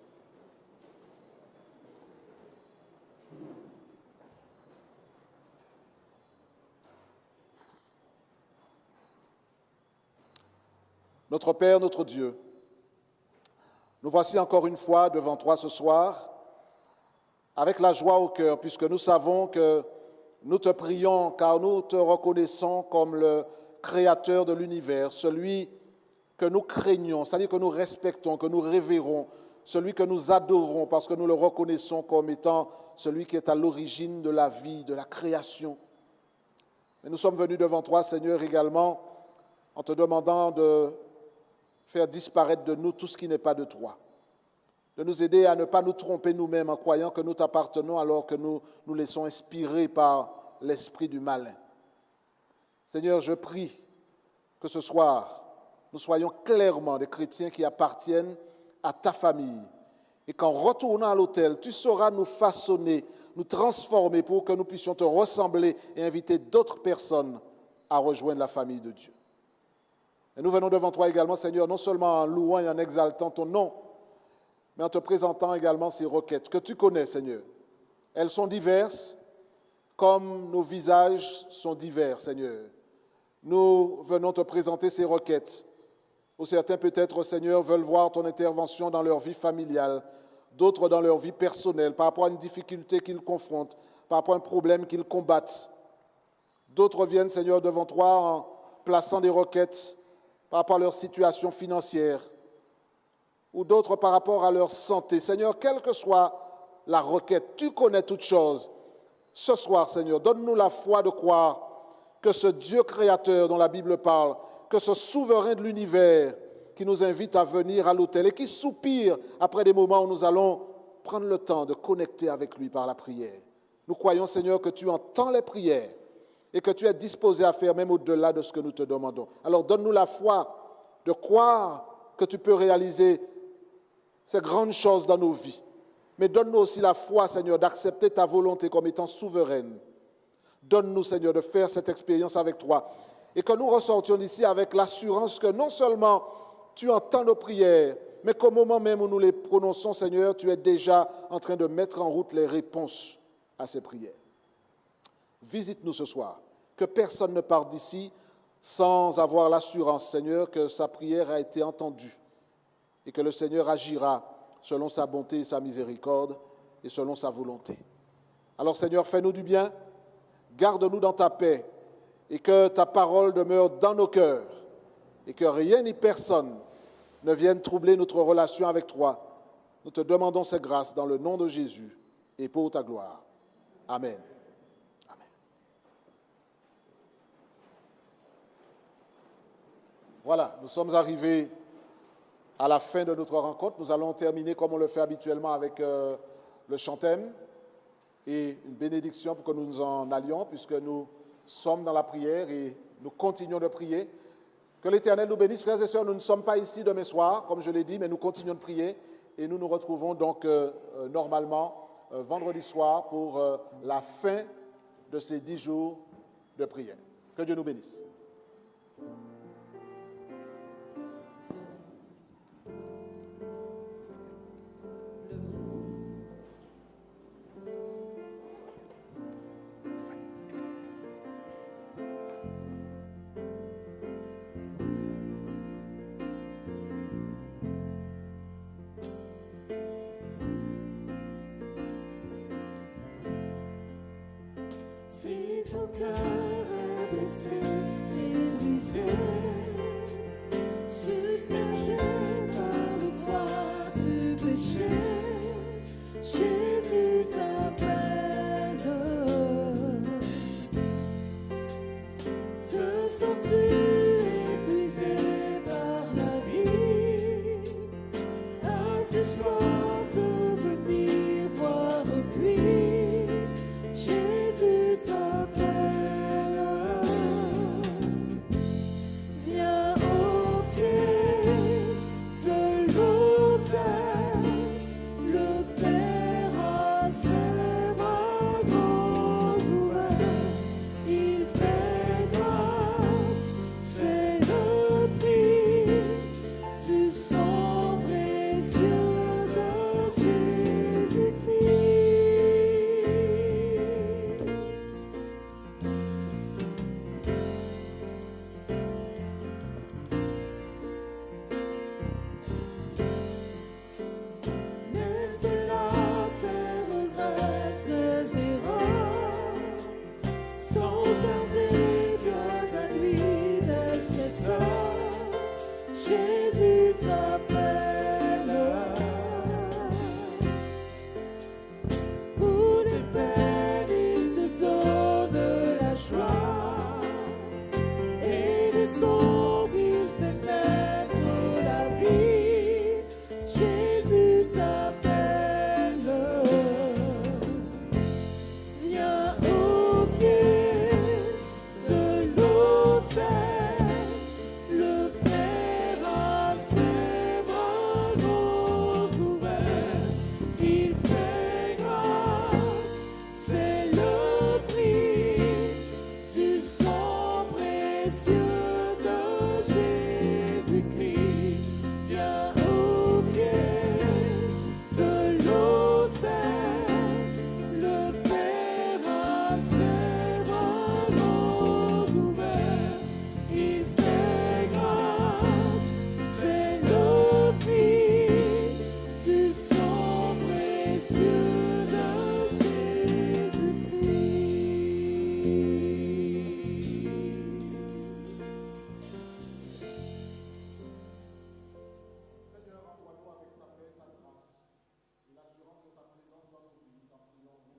Notre Père, notre Dieu, nous voici encore une fois devant toi ce soir, avec la joie au cœur, puisque nous savons que nous te prions, car nous te reconnaissons comme le Créateur de l'univers, celui que nous craignons, c'est-à-dire que nous respectons, que nous révérons, celui que nous adorons, parce que nous le reconnaissons comme étant celui qui est à l'origine de la vie, de la création. Mais nous sommes venus devant toi, Seigneur, également, en te demandant de faire disparaître de nous tout ce qui n'est pas de toi, de nous aider à ne pas nous tromper nous-mêmes en croyant que nous t'appartenons alors que nous nous laissons inspirer par l'esprit du malin. Seigneur, je prie que ce soir, nous soyons clairement des chrétiens qui appartiennent à ta famille et qu'en retournant à l'autel, tu sauras nous façonner, nous transformer pour que nous puissions te ressembler et inviter d'autres personnes à rejoindre la famille de Dieu. Et nous venons devant toi également, Seigneur, non seulement en louant et en exaltant ton nom, mais en te présentant également ces requêtes que tu connais, Seigneur. Elles sont diverses, comme nos visages sont divers, Seigneur. Nous venons te présenter ces requêtes. Ou certains peut-être, Seigneur, veulent voir ton intervention dans leur vie familiale, d'autres dans leur vie personnelle, par rapport à une difficulté qu'ils confrontent, par rapport à un problème qu'ils combattent. D'autres viennent, Seigneur, devant toi en plaçant des requêtes par rapport à leur situation financière, ou d'autres par rapport à leur santé. Seigneur, quelle que soit la requête, tu connais toutes choses. Ce soir, Seigneur, donne-nous la foi de croire que ce Dieu créateur dont la Bible parle, que ce souverain de l'univers qui nous invite à venir à l'autel et qui soupire après des moments où nous allons prendre le temps de connecter avec lui par la prière. Nous croyons, Seigneur, que tu entends les prières et que tu es disposé à faire même au-delà de ce que nous te demandons. Alors donne-nous la foi de croire que tu peux réaliser ces grandes choses dans nos vies. Mais donne-nous aussi la foi, Seigneur, d'accepter ta volonté comme étant souveraine. Donne-nous, Seigneur, de faire cette expérience avec toi et que nous ressortions d'ici avec l'assurance que non seulement tu entends nos prières, mais qu'au moment même où nous les prononçons, Seigneur, tu es déjà en train de mettre en route les réponses à ces prières. Visite-nous ce soir, que personne ne parte d'ici sans avoir l'assurance, Seigneur, que sa prière a été entendue et que le Seigneur agira selon sa bonté et sa miséricorde et selon sa volonté. Alors, Seigneur, fais-nous du bien, garde-nous dans ta paix et que ta parole demeure dans nos cœurs et que rien ni personne ne vienne troubler notre relation avec toi. Nous te demandons ces grâces dans le nom de Jésus et pour ta gloire. Amen. Amen. Voilà, nous sommes arrivés à la fin de notre rencontre. Nous allons terminer comme on le fait habituellement avec le chantème et une bénédiction pour que nous nous en allions puisque nous sommes dans la prière et nous continuons de prier. Que l'Éternel nous bénisse. Frères et sœurs, nous ne sommes pas ici demain soir, comme je l'ai dit, mais nous continuons de prier et nous nous retrouvons donc normalement vendredi soir pour la fin de ces 10 jours de prière. Que Dieu nous bénisse. Si ton cœur est blessé et brisé, submergé par le poids du péché, Jésus t'appelle. Te sens-tu épuisé par la vie? As-tu soif de venir boire au puits? Jésus t'appelle.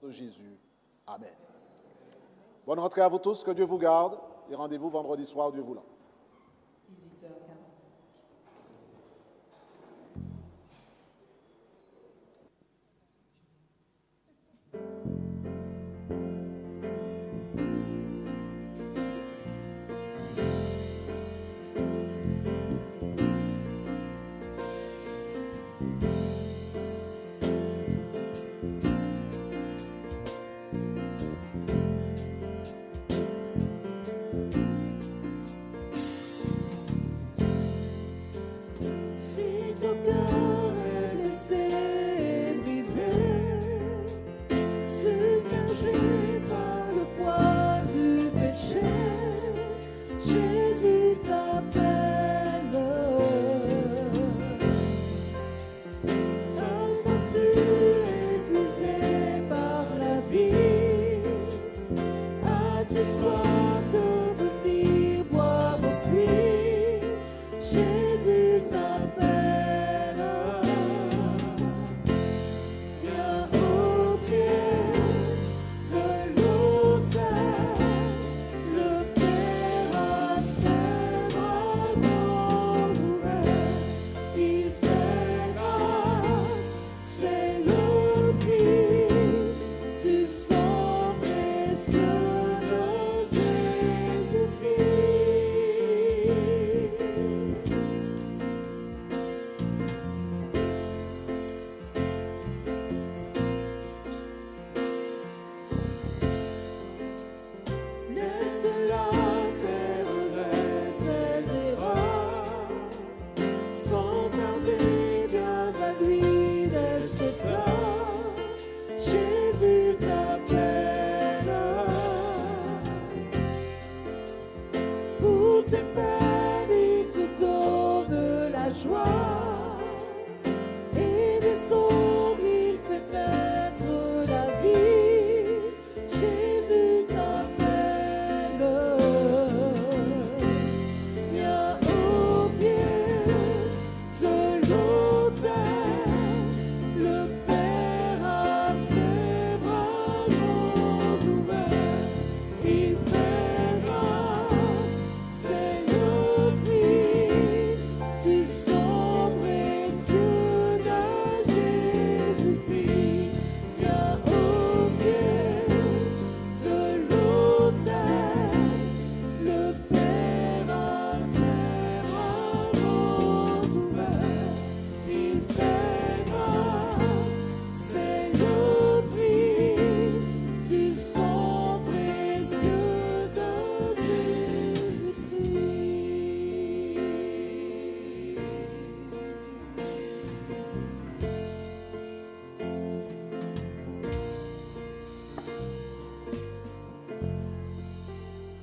de Jésus. Amen. Bonne rentrée à vous tous, que Dieu vous garde et rendez-vous vendredi soir, Dieu voulant. 18h45. Si ton cœur est laissé briser, submergé par le poids du péché, Jésus t'appelle. Te sens-tu épuisé par la vie? As-tu soif de venir boire au puits? Jésus t'appelle. Viens au pied de l'autel. Le Père a ses bras grands ouverts. Il fait grâce, c'est le prix du sang précieux de Jésus-Christ. Laisse la terre ses erreurs, sans tarder, viens à lui dès ce temps.